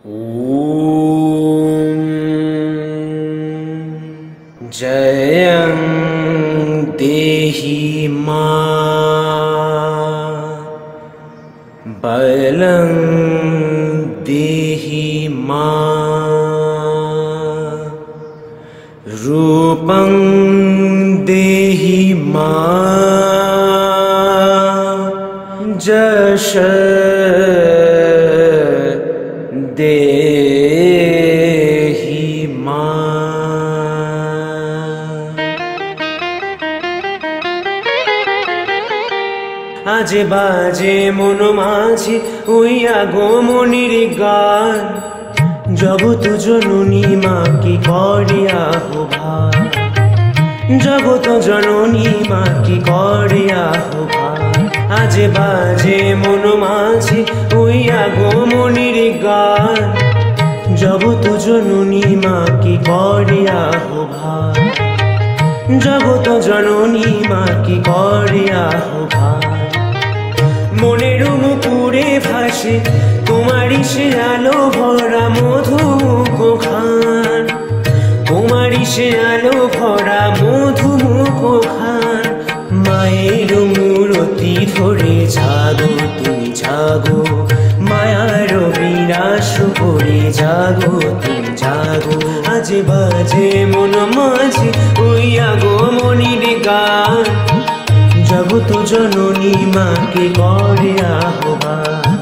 ॐ जयं देहि मां बलं देहि मां रूपं देहि मां जश देहि आजे बाजे मन माझे ओइया गो मनिर गान जगत जननी मा कि करे आह्वान जगत जननी मा कि करे आह्वान आजे बाजे मन माझे ओइया गो मनिर गान जगत जननी मा कि करे आह्वान जगत जननी मा कि करे आह्वान মনের মুকুরে ভাসে তোমারই সে আলো ভরা মধুমুখ খান তোমারই সে আলো ভরা মধুমুখ খান মায়ের মূরতি ধরে জাগো তুমি জাগো মায়ার বিনাশ করে জাগো তুমি জাগো আজ বাজে মন মাঝে ওইয়া গো মনির গান जगत जननी माँ के करे आह्वान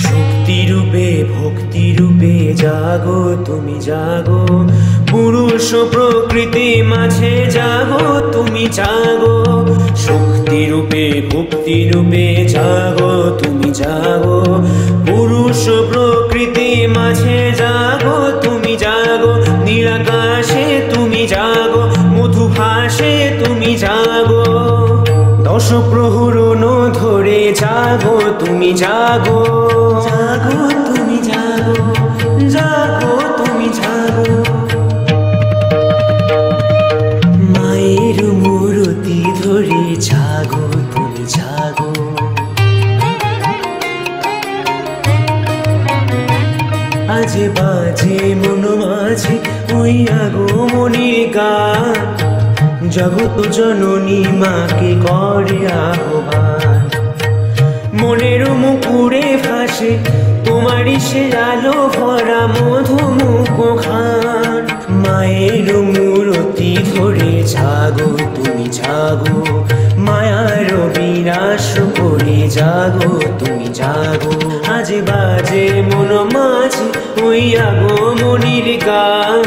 शक्ति रूपे भक्ति रूपे जागो तुमी जागो पुरुष प्रकृति माझे जागो तुमी जागो शक्ति रूपे भक्ति रूपे जागो तुमी जागो पुरुष प्रकृति माझे जागो तुमी जागो निराकाशे तुमी जागो मधुभाषे तुमी जागो दश प्रहरण धरे जागो तुमी जागो जागो तुमी जागो जागो तुमी जागो मायेर मूर्ति धरे जागो तुमी जागो आजे बाजे मन माझे ओइया गो मनिर गान जगत जननी माँ के करे आह्वान মনের মুকুরে ভাসে তোমারই সে আলো ভরা মধুমুখ খান মায়ের মূরতি ধরে জাগো তুমি জাগো মায়ার বিনাশ করে জাগো তুমি জাগো আজ বাজে মন মাঝে ওইয়া গো মনির গান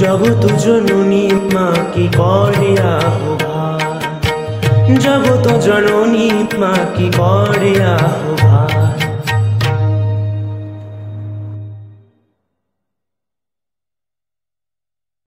জগত জননী মা কি করে আহ্বান जगत जननी माँ की करे आह्वान।